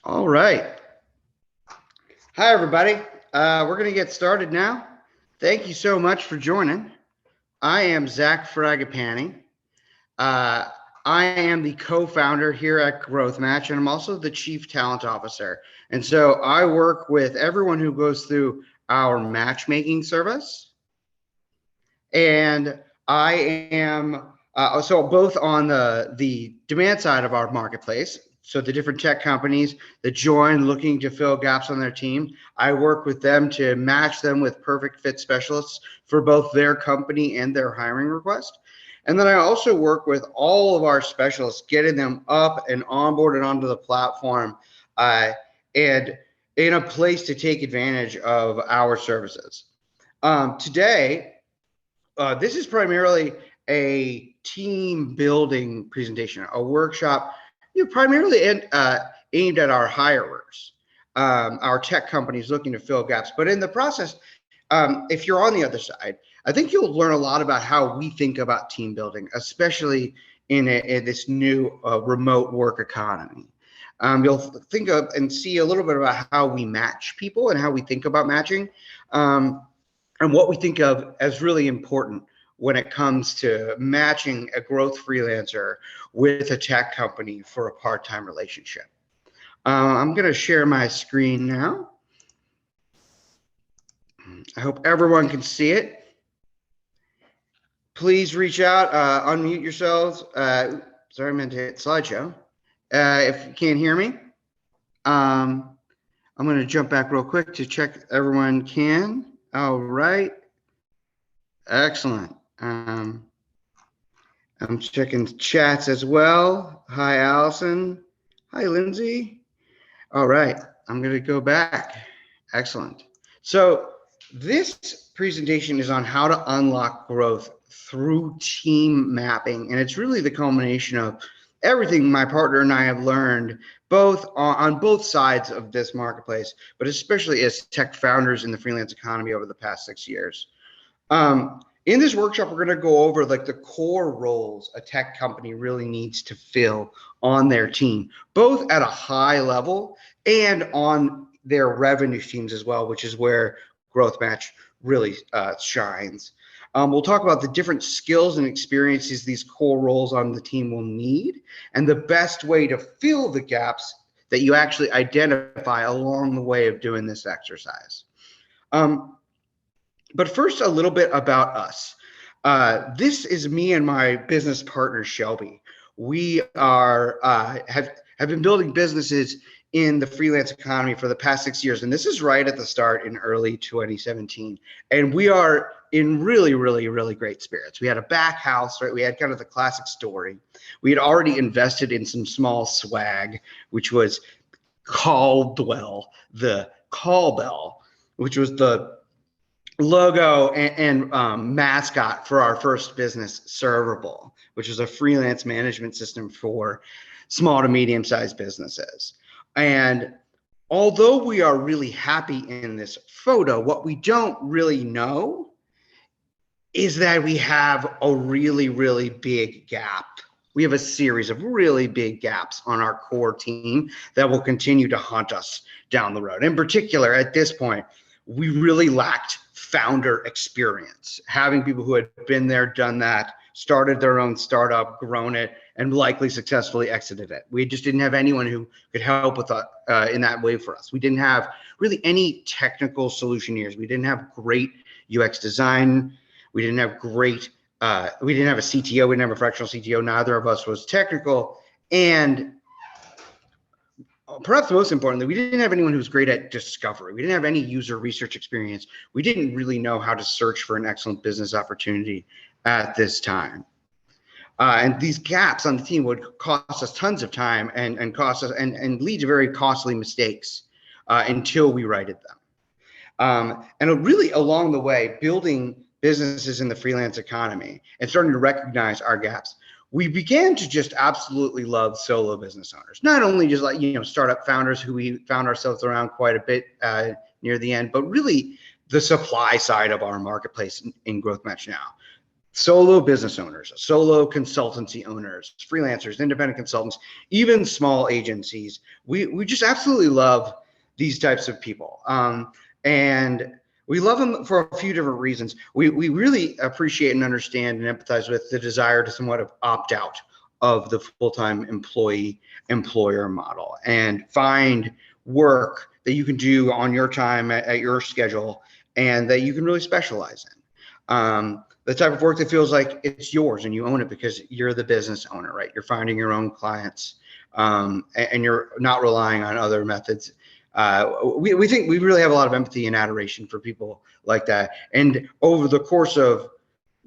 All right. Hi, everybody. We're going to get started now. Thank you so much for joining. I am Zach Fragapane. I am the co-founder here at GrowthMatch, and I'm also the Chief Talent Officer. And so I work with everyone who goes through our matchmaking service. And I am so both on the demand side of our marketplace. So the different tech companies that join looking to fill gaps on their team, I work with them to match them with perfect fit specialists for both their company and their hiring request. And then I also work with all of our specialists, getting them up and onboarded onto the platform and in a place to take advantage of our services. Today, this is primarily a team building presentation, a workshop, primarily aimed at our hirers, our tech companies looking to fill gaps. But in the process, if you're on the other side, I think you'll learn a lot about how we think about team building, especially in this new remote work economy. You'll think of and see a little bit about how we match people and how we think about matching. And what we think of as really important when it comes to matching a growth freelancer with a tech company for a part-time relationship. I'm going to share my screen now. I hope everyone can see it. Please reach out, unmute yourselves. Sorry, I meant to hit slideshow. If you can't hear me, I'm going to jump back real quick to check everyone can. All right. Excellent. I'm checking chats as well. Hi, Allison. Hi, Lindsay. All right. I'm going to go back. Excellent. So this presentation is on how to unlock growth through team mapping. And it's really the culmination of everything my partner and I have learned both on both sides of this marketplace, but especially as tech founders in the freelance economy over the past 6 years. In this workshop, we're going to go over like the core roles a tech company really needs to fill on their team, both at a high level and on their revenue streams as well, which is where GrowthMatch really shines. We'll talk about the different skills and experiences these core roles on the team will need, and the best way to fill the gaps that you actually identify along the way of doing this exercise. But first, a little bit about us. This is me and my business partner, Shelby. We are have been building businesses in the freelance economy for the past 6 years. And this is right at the start in early 2017. And we are in really, really, really great spirits. We had a back house, right? We had kind of the classic story. We had already invested in some small swag, which was Caldwell, the call bell, which was the logo and mascot for our first business, Servable, which is a freelance management system for small to medium-sized businesses. And although we are really happy in this photo, what we don't really know is that we have a really, really big gap. We have a series of really big gaps on our core team that will continue to haunt us down the road. In particular, at this point, we really lacked founder experience, having people who had been there, done that, started their own startup, grown it, and likely successfully exited it. We just didn't have anyone who could help with in that way for us. We didn't have really any technical solutioneers. We didn't have great UX design. We didn't have great, we didn't have a CTO. We didn't have a fractional CTO. Neither of us was technical. And perhaps most importantly, we didn't have anyone who was great at discovery. We didn't have any user research experience. We didn't really know how to search for an excellent business opportunity at this time. And these gaps on the team would cost us tons of time and cost us and lead to very costly mistakes until we righted them. And really along the way, building businesses in the freelance economy and starting to recognize our gaps, we began to just absolutely love solo business owners. Not only just like, startup founders who we found ourselves around quite a bit near the end, but really the supply side of our marketplace in GrowthMatch now. solo business owners, solo consultancy owners, freelancers, independent consultants, even small agencies. We just absolutely love these types of people. And we love them for a few different reasons. We really appreciate and understand and empathize with the desire to somewhat opt out of the full-time employee employer model and find work that you can do on your time at your schedule and that you can really specialize in. The type of work that feels like it's yours and you own it because you're the business owner, right? You're finding your own clients, and you're not relying on other methods. We think we really have a lot of empathy and adoration for people like that. And over the course of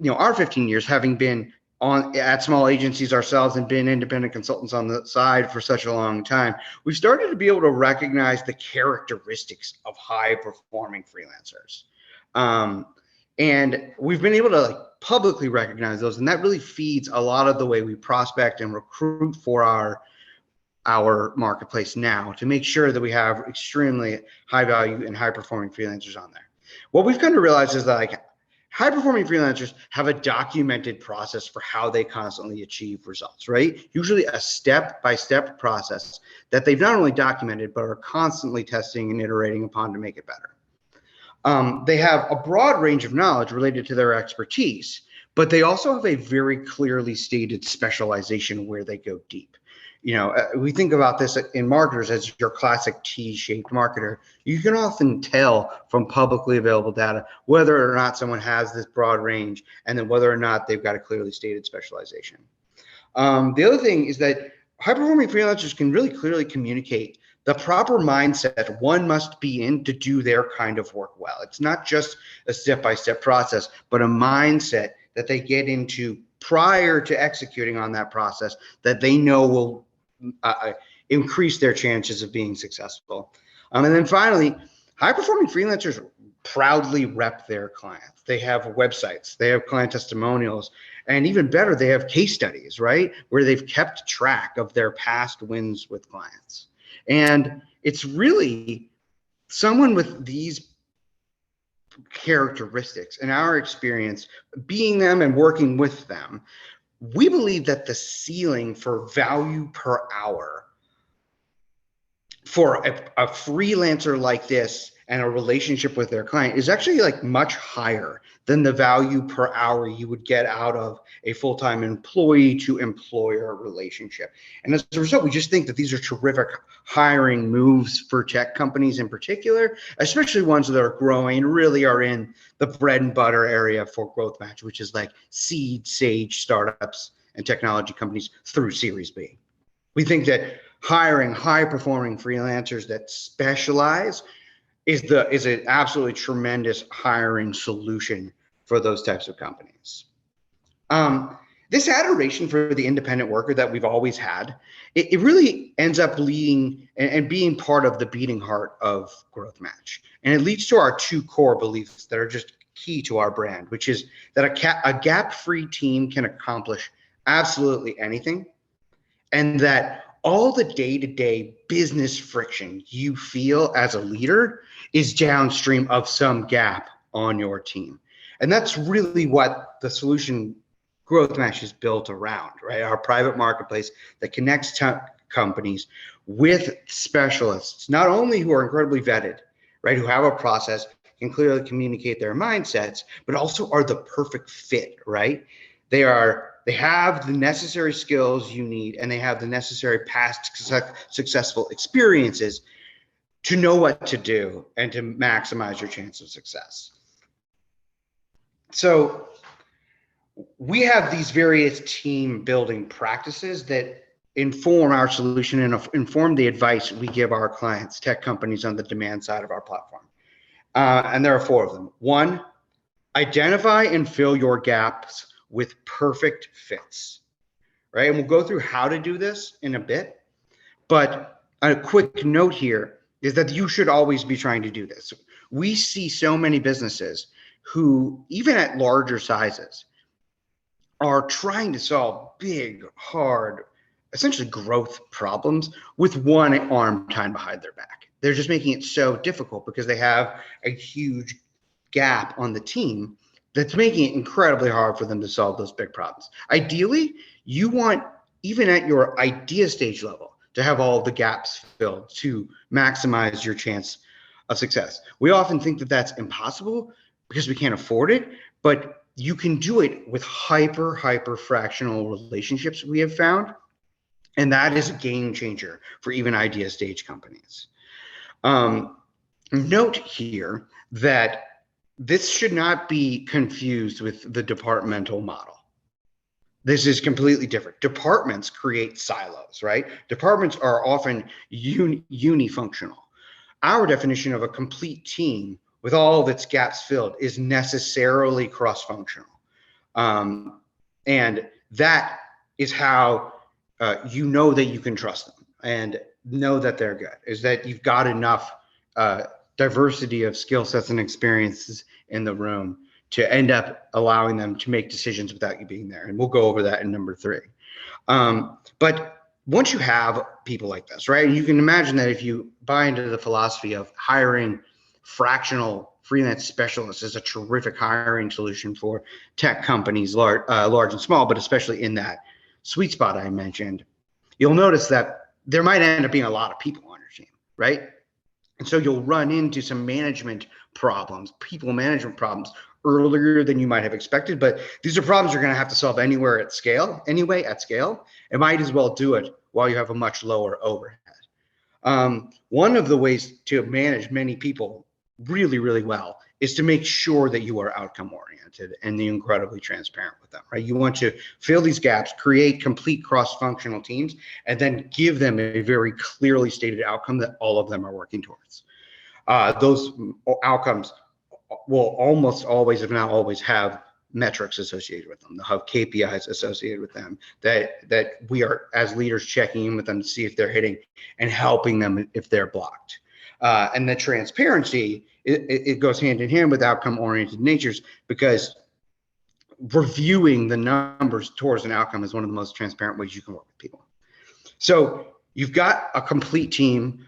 our 15 years, having been at small agencies ourselves and been independent consultants on the side for such a long time, we've started to be able to recognize the characteristics of high performing freelancers. And we've been able to publicly recognize those, and that really feeds a lot of the way we prospect and recruit for our marketplace now to make sure that we have extremely high value and high performing freelancers on there. What we've come to realize is that high performing freelancers have a documented process for how they constantly achieve results, right? Usually a step-by-step process that they've not only documented, but are constantly testing and iterating upon to make it better. They have a broad range of knowledge related to their expertise, but they also have a very clearly stated specialization where they go deep. We think about this in marketers as your classic T-shaped marketer. You can often tell from publicly available data whether or not someone has this broad range and then whether or not they've got a clearly stated specialization. The other thing is that high-performing freelancers can really clearly communicate the proper mindset one must be in to do their kind of work well. It's not just a step-by-step process, but a mindset that they get into prior to executing on that process that they know will increase their chances of being successful. And then finally, high-performing freelancers proudly rep their clients. They have websites, they have client testimonials, and even better, they have case studies, right? Where they've kept track of their past wins with clients. And it's really someone with these characteristics, in our experience, being them and working with them, we believe that the ceiling for value per hour for a freelancer like this and a relationship with their client is actually much higher than the value per hour you would get out of a full-time employee to employer relationship. And as a result, we just think that these are terrific hiring moves for tech companies in particular, especially ones that are growing and really are in the bread and butter area for GrowthMatch, which is like seed stage startups and technology companies through Series B. We think that hiring high performing freelancers that specialize is an absolutely tremendous hiring solution for those types of companies. This adoration for the independent worker that we've always had, it really ends up leading and being part of the beating heart of GrowthMatch. And it leads to our two core beliefs that are just key to our brand, which is that a gap-free team can accomplish absolutely anything, and that all the day-to-day business friction you feel as a leader is downstream of some gap on your team. And that's really what the solution GrowthMatch is built around, right? Our private marketplace that connects companies with specialists, not only who are incredibly vetted, right, who have a process, can clearly communicate their mindsets, but also are the perfect fit, right? They have the necessary skills you need, and they have the necessary past successful experiences to know what to do and to maximize your chance of success. So we have these various team building practices that inform our solution and inform the advice we give our clients, tech companies on the demand side of our platform. And there are four of them. One, identify and fill your gaps with perfect fits, right? And we'll go through how to do this in a bit, but a quick note here is that you should always be trying to do this. We see so many businesses who, even at larger sizes, are trying to solve big, hard, essentially growth problems with one arm tied behind their back. They're just making it so difficult because they have a huge gap on the team that's making it incredibly hard for them to solve those big problems. Ideally, you want, even at your idea stage level, to have all the gaps filled to maximize your chance of success. We often think that that's impossible because we can't afford it, but you can do it with hyper fractional relationships we have found. And that is a game changer for even idea stage companies. Note here that this should not be confused with the departmental model. This is completely different. Departments create silos, right? Departments are often unifunctional. Our definition of a complete team with all of its gaps filled is necessarily cross-functional. And that is how you know that you can trust them and know that they're good, is that you've got enough diversity of skill sets and experiences in the room to end up allowing them to make decisions without you being there. And we'll go over that in number 3. But once you have people like this, right, you can imagine that if you buy into the philosophy of hiring fractional freelance specialists is a terrific hiring solution for tech companies, large and small, but especially in that sweet spot I mentioned, you'll notice that there might end up being a lot of people on your team, right? And so you'll run into some management problems, people management problems earlier than you might have expected. But these are problems you're going to have to solve at scale. It might as well do it while you have a much lower overhead. One of the ways to manage many people really well is to make sure that you are outcome oriented and incredibly transparent with them, right? You want to fill these gaps, create complete cross-functional teams, and then give them a very clearly stated outcome that all of them are working towards. Those outcomes will almost always, if not always, have metrics associated with them. They'll have KPIs associated with them that we are, as leaders, checking in with them to see if they're hitting and helping them if they're blocked. And the transparency, it goes hand in hand with outcome-oriented natures, because reviewing the numbers towards an outcome is one of the most transparent ways you can work with people. So you've got a complete team.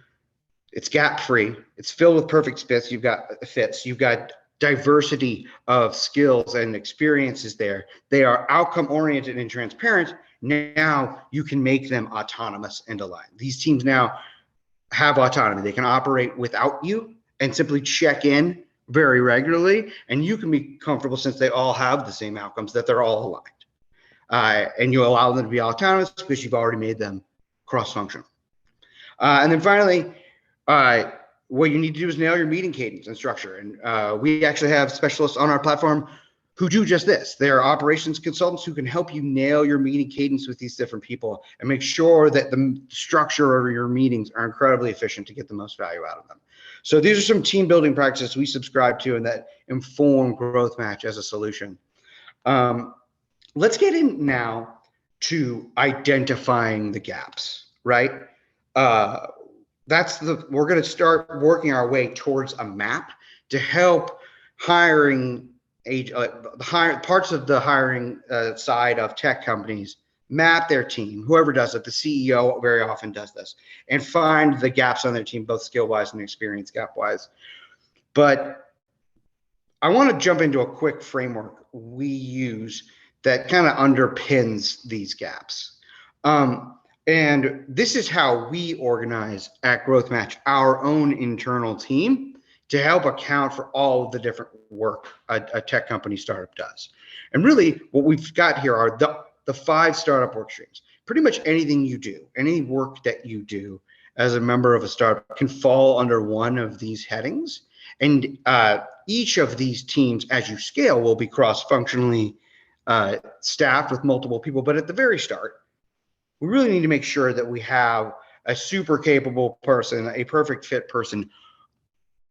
It's gap-free. It's filled with perfect fits. You've got diversity of skills and experiences there. They are outcome-oriented and transparent. Now you can make them autonomous and aligned. These teams now have autonomy. They can operate without you and simply check in very regularly, and you can be comfortable, since they all have the same outcomes, that they're all aligned. And you allow them to be autonomous because you've already made them cross-functional. And then finally, what you need to do is nail your meeting cadence and structure. And we actually have specialists on our platform who do just this. They are operations consultants who can help you nail your meeting cadence with these different people and make sure that the structure of your meetings are incredibly efficient to get the most value out of them. So these are some team building practices we subscribe to and that inform GrowthMatch as a solution. Let's get in now to identifying the gaps, right? We're going to start working our way towards a map to help parts of the hiring side of tech companies map their team. Whoever does it, the CEO very often does this, and find the gaps on their team, both skill-wise and experience gap-wise. But I want to jump into a quick framework we use that kind of underpins these gaps. And this is how we organize at GrowthMatch our own internal team to help account for all of the different work a tech company startup does. And really what we've got here are the 5 startup work streams. Pretty much anything you do, any work that you do as a member of a startup can fall under one of these headings. And each of these teams, as you scale, will be cross-functionally staffed with multiple people. But at the very start, we really need to make sure that we have a super capable person, a perfect fit person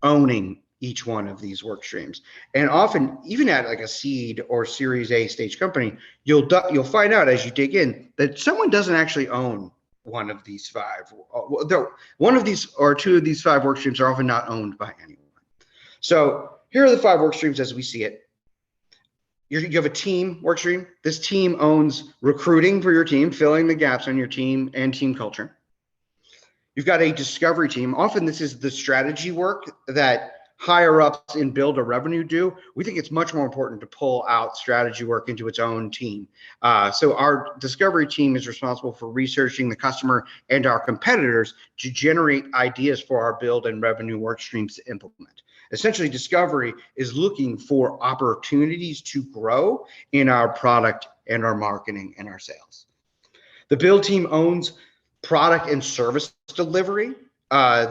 owning each one of these work streams. And often, even at like a seed or Series A stage company, you'll find out as you dig in that someone doesn't actually own one of these 5. One of these or 2 of these 5 work streams are often not owned by anyone. So here are the 5 work streams as we see it. You have a team work stream. This team owns recruiting for your team, filling the gaps on your team and team culture. You've got a discovery team. Often this is the strategy work that higher ups in build or revenue do, we think it's much more important to pull out strategy work into its own team. So our discovery team is responsible for researching the customer and our competitors to generate ideas for our build and revenue work streams to implement. Essentially, discovery is looking for opportunities to grow in our product and our marketing and our sales. The build team owns product and service delivery.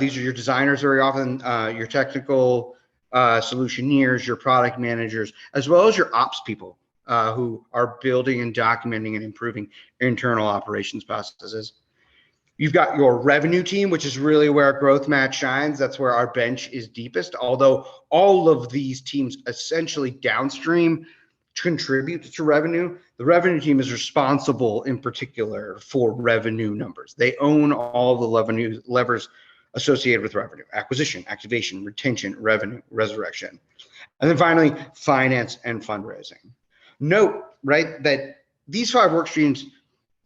These are your designers very often, your technical solutioneers, your product managers, as well as your ops people who are building and documenting and improving internal operations processes. You've got your revenue team, which is really where GrowthMatch shines. That's where our bench is deepest, although all of these teams essentially downstream contribute to revenue. The revenue team is responsible in particular for revenue numbers. They own all the revenue levers associated with revenue: acquisition, activation, retention, revenue, resurrection. And then finally, finance and fundraising. Note, right, that these 5 work streams,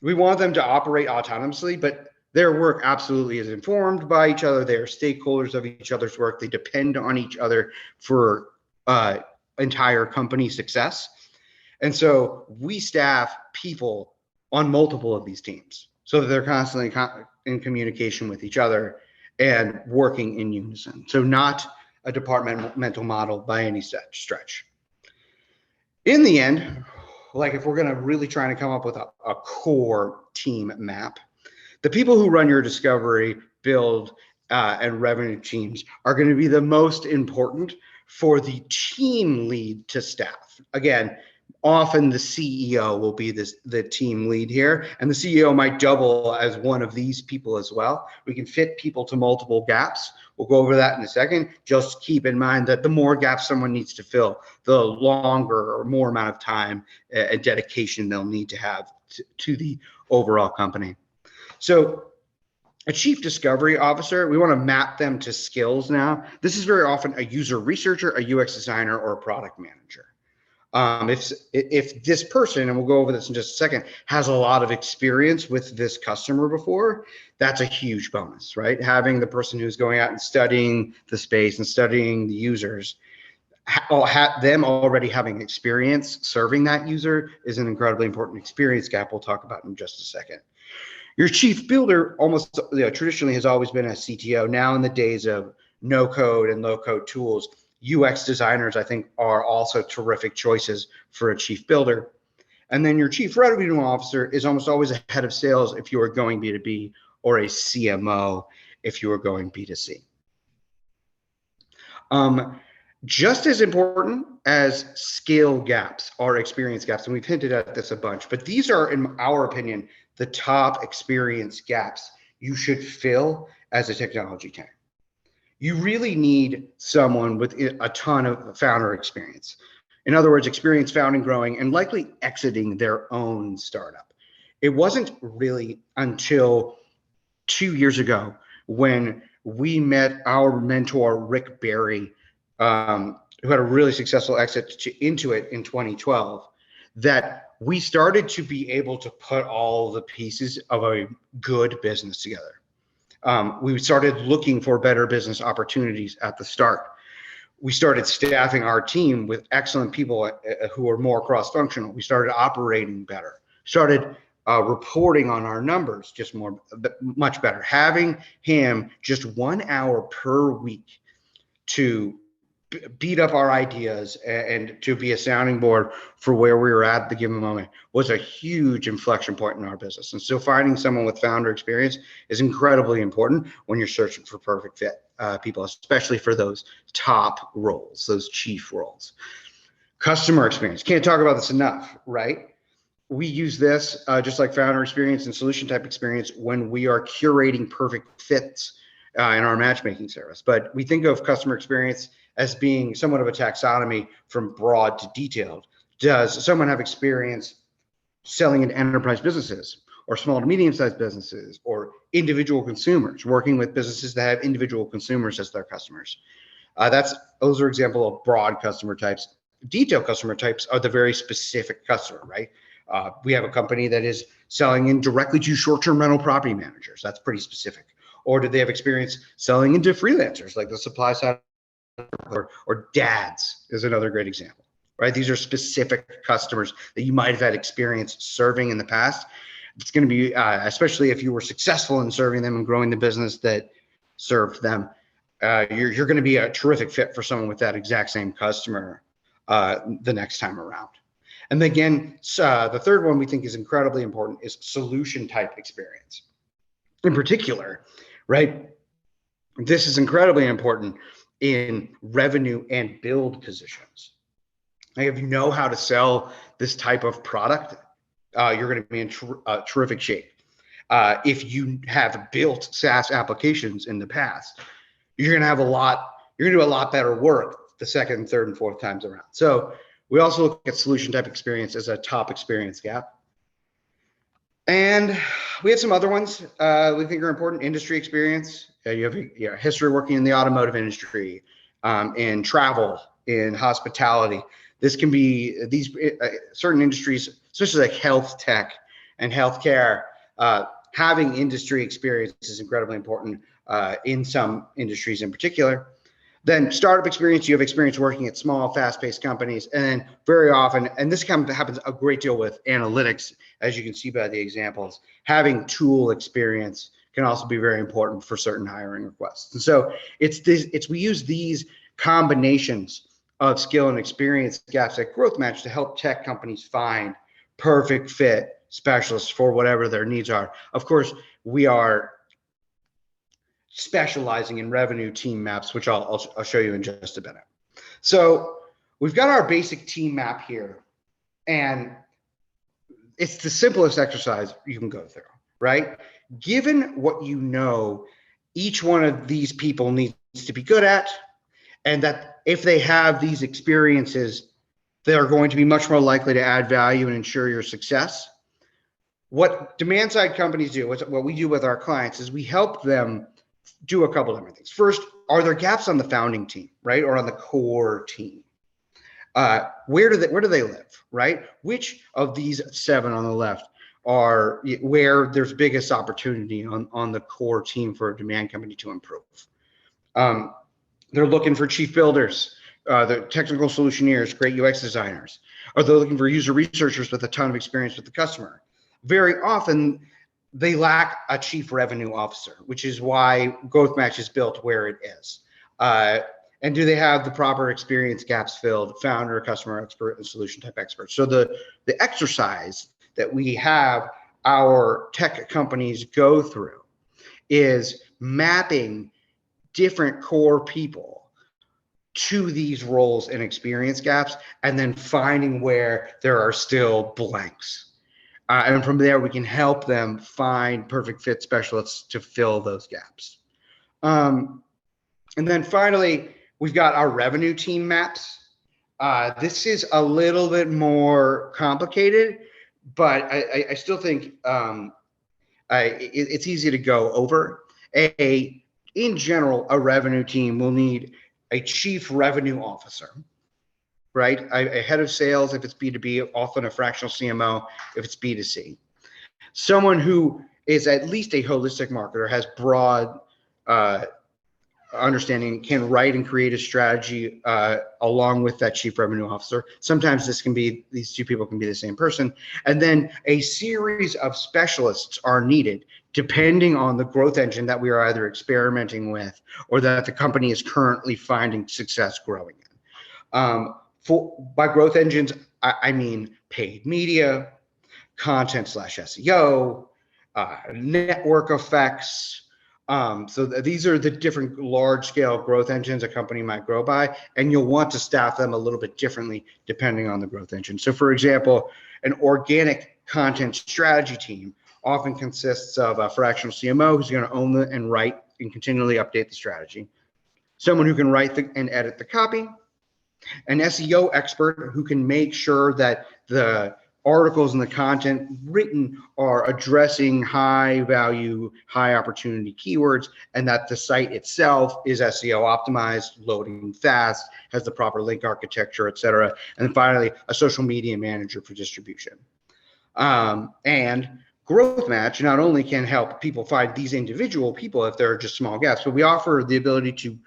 we want them to operate autonomously, but their work absolutely is informed by each other. They are stakeholders of each other's work. They depend on each other for entire company success. And so we staff people on multiple of these teams so that they're constantly in communication with each other and working in unison. So not a departmental model by any stretch. In the end, like if we're going to really try to come up with a core team map, the people who run your discovery, build, and revenue teams are going to be the most important for the team lead to staff. Again, often the CEO will be the team lead here, and the CEO might double as one of these people as well. We can fit people to multiple gaps. We'll go over that in a second. Just keep in mind that the more gaps someone needs to fill, the longer or more amount of time and dedication they'll need to have to the overall company. So a chief discovery officer, we want to map them to skills now. This is very often a user researcher, a UX designer, or a product manager. If this person, and we'll go over this in just a second, has a lot of experience with this customer before, that's a huge bonus, right? Having the person who's going out and studying the space and studying the users, them already having experience serving that user is an incredibly important experience gap we'll talk about in just a second. Your chief builder almost traditionally has always been a CTO. Now in the days of no code and low code tools, UX designers, I think, are also terrific choices for a chief builder. And then your chief revenue officer is almost always a head of sales if you are going B2B, or a CMO if you are going B2C. Just as important as skill gaps are experience gaps, and we've hinted at this a bunch, but these are, in our opinion, the top experience gaps you should fill as a technology team. You really need someone with a ton of founder experience. In other words, experience founding, growing, and likely exiting their own startup. It wasn't really until 2 years ago when we met our mentor, Rick Barry, who had a really successful exit to Intuit in 2012, that we started to be able to put all the pieces of a good business together. We started looking for better business opportunities at the start. We started staffing our team with excellent people who are more cross-functional. We started operating better, started reporting on our numbers much better. Having him just 1 hour per week to beat up our ideas and to be a sounding board for where we were at the given moment was a huge inflection point in our business. And so finding someone with founder experience is incredibly important when you're searching for perfect fit people, especially for those top roles, those chief roles. Customer experience, can't talk about this enough, right? We use this just like founder experience and solution type experience when we are curating perfect fits in our matchmaking service. But we think of customer experience as being somewhat of a taxonomy from broad to detailed. Does someone have experience selling in enterprise businesses or small to medium-sized businesses or individual consumers, working with businesses that have individual consumers as their customers? Those are examples of broad customer types. Detailed customer types are the very specific customer, right? We have a company that is selling in directly to short-term rental property managers. That's pretty specific. Or do they have experience selling into freelancers, like the supply side or dads is another great example, right? These are specific customers that you might have had experience serving in the past. It's going to be, especially if you were successful in serving them and growing the business that served them, you're going to be a terrific fit for someone with that exact same customer the next time around. And again, the third one we think is incredibly important is solution type experience. In particular, right? This is incredibly important in revenue and build positions. Like if you know how to sell this type of product, you're going to be in terrific shape. If you have built SaaS applications in the past, you're going to do a lot better work the second, third, and fourth times around. So we also look at solution type experience as a top experience gap. And we have some other ones we think are important. Industry experience. You have history working in the automotive industry, in travel, in hospitality. This can be these certain industries, especially like health tech and healthcare. Having industry experience is incredibly important in some industries in particular. Then startup experience, you have experience working at small, fast-paced companies. And then very often, and this happens a great deal with analytics, as you can see by the examples, having tool experience can also be very important for certain hiring requests. And so we use these combinations of skill and experience gaps at GrowthMatch to help tech companies find perfect fit specialists for whatever their needs are. Of course, we are specializing in revenue team maps, which I'll show you in just a minute. So we've got our basic team map here, and it's the simplest exercise you can go through, right? Given what you know, each one of these people needs to be good at, and that if they have these experiences, they're going to be much more likely to add value and ensure your success. What demand side companies do, what we do with our clients, is we help them do a couple different things. First, are there gaps on the founding team, right, or on the core team? Where do they live, right? Which of these 7 on the left are where there's biggest opportunity on the core team for a demand company to improve? They're looking for chief builders, the technical solutioneers, great UX designers. Are they looking for user researchers with a ton of experience with the customer? Very often, they lack a chief revenue officer, which is why GrowthMatch is built where it is. And do they have the proper experience gaps filled, founder, customer expert, and solution type expert? So the exercise that we have our tech companies go through is mapping different core people to these roles and experience gaps, and then finding where there are still blanks. And from there, we can help them find perfect fit specialists to fill those gaps. And then finally, we've got our revenue team maps. This is a little bit more complicated, but I still think it's easy to go over. In general, a revenue team will need a chief revenue officer, right? A head of sales if it's B2B, often a fractional CMO if it's B2C. Someone who is at least a holistic marketer, has broad understanding, can write and create a strategy along with that chief revenue officer. Sometimes these two people can be the same person. And then a series of specialists are needed depending on the growth engine that we are either experimenting with or that the company is currently finding success growing in. By growth engines, I mean paid media, content/SEO, network effects. So these are the different large-scale growth engines a company might grow by, and you'll want to staff them a little bit differently depending on the growth engine. So for example, an organic content strategy team often consists of a fractional CMO who's going to own and write and continually update the strategy, someone who can write and edit the copy, an SEO expert who can make sure that the articles and the content written are addressing high value, high opportunity keywords, and that the site itself is SEO optimized, loading fast, has the proper link architecture, et cetera. And then finally, a social media manager for distribution. And GrowthMatch not only can help people find these individual people if there are just small gaps, but we offer the ability to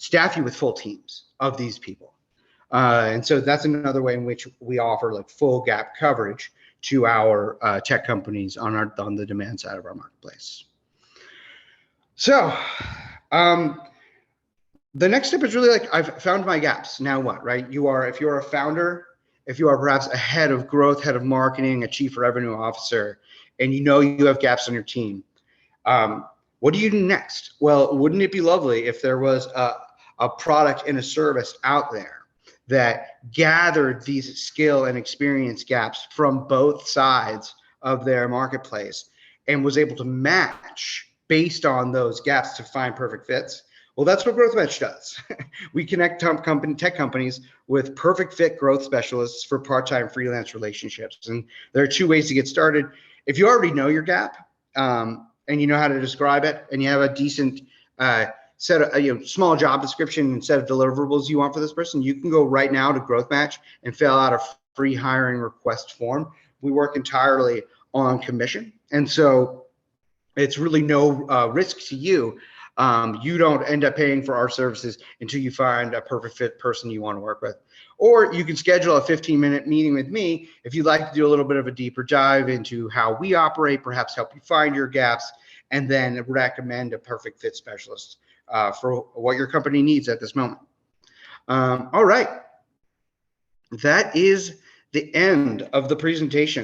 staff you with full teams of these people. And so that's another way in which we offer like full gap coverage to our tech companies on the demand side of our marketplace. So the next step is really like, I've found my gaps. Now what, right? If you're a founder, if you are perhaps a head of growth, head of marketing, a chief revenue officer, and you know you have gaps on your team, what do you do next? Well, wouldn't it be lovely if there was a product and a service out there that gathered these skill and experience gaps from both sides of their marketplace and was able to match based on those gaps to find perfect fits? Well, that's what GrowthMatch does. We connect tech companies with perfect fit growth specialists for part-time freelance relationships. And there are two ways to get started. If you already know your gap and you know how to describe it, and you have a decent set of small job description and set of deliverables you want for this person, you can go right now to GrowthMatch and fill out a free hiring request form. We work entirely on commission, and so it's really no risk to you. You don't end up paying for our services until you find a perfect fit person you want to work with. Or you can schedule a 15-minute meeting with me if you'd like to do a little bit of a deeper dive into how we operate, perhaps help you find your gaps, and then recommend a perfect fit specialist for what your company needs at this moment. All right. That is the end of the presentation.